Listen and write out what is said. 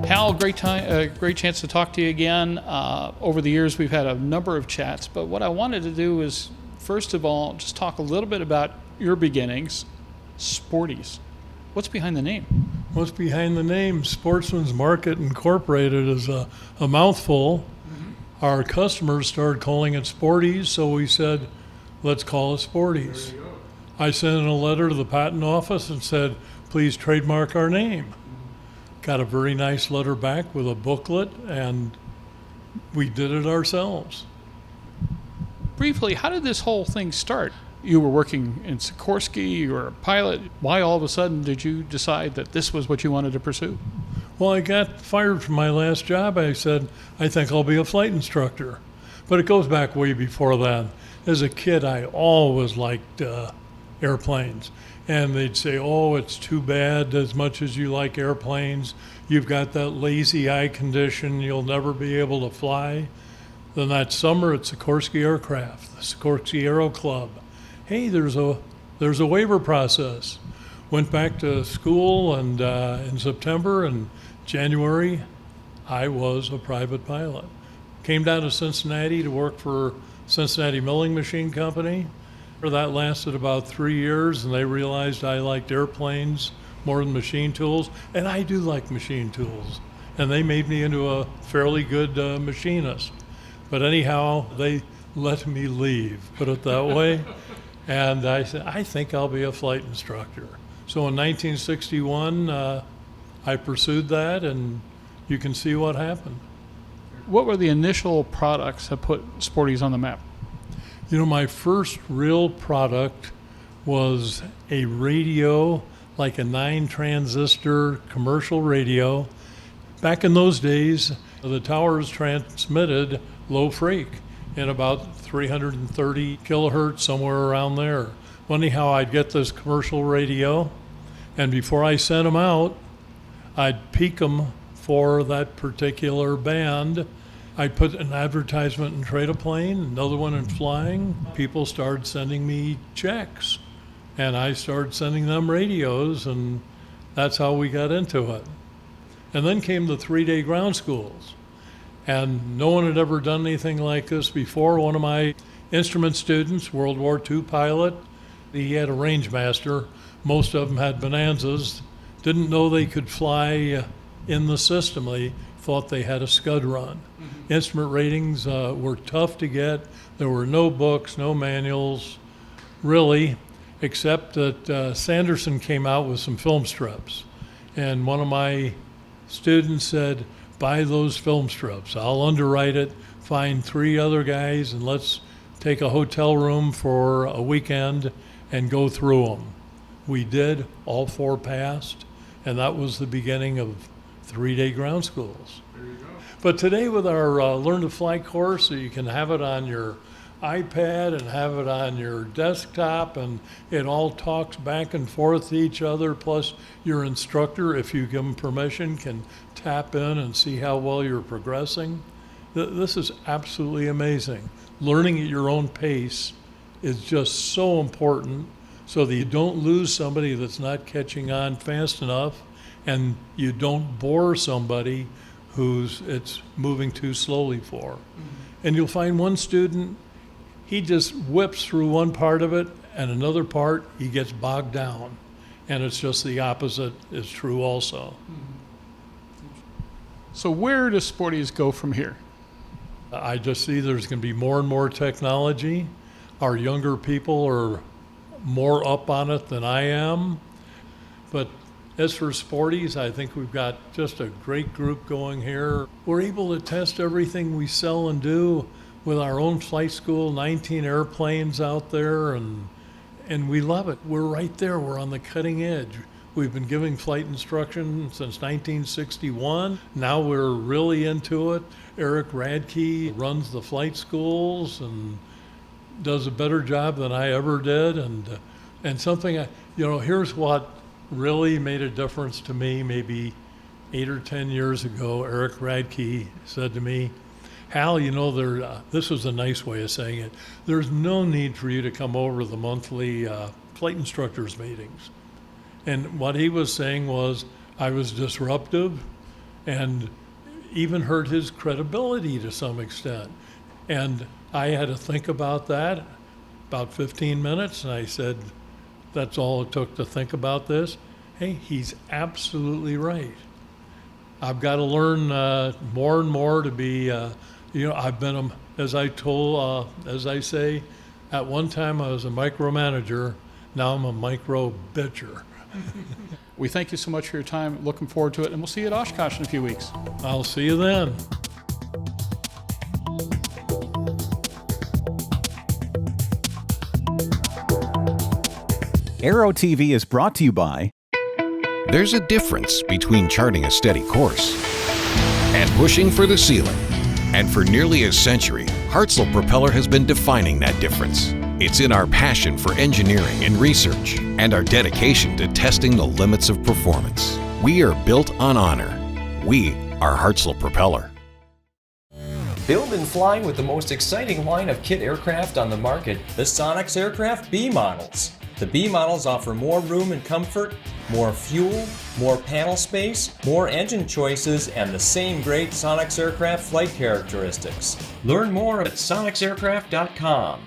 Hal, great chance to talk to you again. Over the years, we've had a number of chats, but what I wanted to do is, first of all, just talk a little bit about your beginnings, Sporties. What's behind the name? What's behind the name? Sportsman's Market Incorporated is a mouthful. Mm-hmm. Our customers started calling it Sporties, so we said, let's call it Sporties. I sent in a letter to the patent office and said, please trademark our name. Got a very nice letter back with a booklet, and we did it ourselves. Briefly, how did this whole thing start? You were working in Sikorsky, you were a pilot. Why all of a sudden did you decide that this was what you wanted to pursue? Well, I got fired from my last job. I said, I think I'll be a flight instructor. But it goes back way before then. As a kid, I always liked airplanes. And they'd say, oh, it's too bad, as much as you like airplanes, you've got that lazy eye condition, you'll never be able to fly. Then that summer at Sikorsky Aircraft, the Sikorsky Aero Club, hey, there's a waiver process. Went back to school, and in September and January, I was a private pilot. Came down to Cincinnati to work for Cincinnati Milling Machine Company. That lasted about 3 years, and they realized I liked airplanes more than machine tools, and I do like machine tools. And they made me into a fairly good machinist. But anyhow, they let me leave, put it that way. And I said, I think I'll be a flight instructor. So in 1961, I pursued that, and you can see what happened. What were the initial products that put Sporties on the map? You know, my first real product was a radio, like a 9-transistor commercial radio. Back in those days, the towers transmitted low freq in about 330 kilohertz, somewhere around there. Well, anyhow, I'd get this commercial radio, and before I sent them out, I'd peak them for that particular band. I put an advertisement in Trade a Plane, another one in Flying. People started sending me checks, and I started sending them radios, and that's how we got into it. And then came the 3-day ground schools, and no one had ever done anything like this before. One of my instrument students, World War II pilot, he had a range master. Most of them had Bonanzas, didn't know they could fly in the system. They thought they had a scud run. Mm-hmm. Instrument ratings were tough to get. There were no books, no manuals, really, except that Sanderson came out with some film strips. And one of my students said, buy those film strips. I'll underwrite it, find 3 other guys, and let's take a hotel room for a weekend and go through them. We did, all 4 passed, and that was the beginning of 3-day ground schools. There you go. But today with our Learn to Fly course, you can have it on your iPad and have it on your desktop, and it all talks back and forth to each other, plus your instructor, if you give them permission, can tap in and see how well you're progressing. This is absolutely amazing. Learning at your own pace is just so important so that you don't lose somebody that's not catching on fast enough, and you don't bore somebody who's it's moving too slowly for. Mm-hmm. And you'll find one student, he just whips through one part of it, and another part he gets bogged down. And it's just the opposite is true also. Mm-hmm. So where does Sporties go from here? I just see there's going to be more and more technology. Our younger people are more up on it than I am. But as for Sporties, I think we've got just a great group going here. We're able to test everything we sell and do with our own flight school, 19 airplanes out there, and we love it. We're right there. We're on the cutting edge. We've been giving flight instruction since 1961. Now we're really into it. Eric Radke runs the flight schools and does a better job than I ever did. And something, here's what really made a difference to me maybe 8 or 10 years ago, Eric Radke said to me, Hal, you know, this was a nice way of saying it, there's no need for you to come over to the monthly flight instructors meetings. And what he was saying was I was disruptive and even hurt his credibility to some extent. And I had to think about that about 15 minutes, and I said, that's all it took to think about this. Hey, he's absolutely right. I've got to learn more and more to be, I've been, as I say, at one time I was a micromanager, now I'm a micro bitcher. We thank you so much for your time. Looking forward to it, and we'll see you at Oshkosh in a few weeks. I'll see you then. Aero-TV is brought to you by... There's a difference between charting a steady course and pushing for the ceiling. And for nearly a century, Hartzell Propeller has been defining that difference. It's in our passion for engineering and research and our dedication to testing the limits of performance. We are built on honor. We are Hartzell Propeller. Build and fly with the most exciting line of kit aircraft on the market, the Sonex Aircraft B models. The B models offer more room and comfort, more fuel, more panel space, more engine choices, and the same great Sonex Aircraft flight characteristics. Learn more at SonexAircraft.com.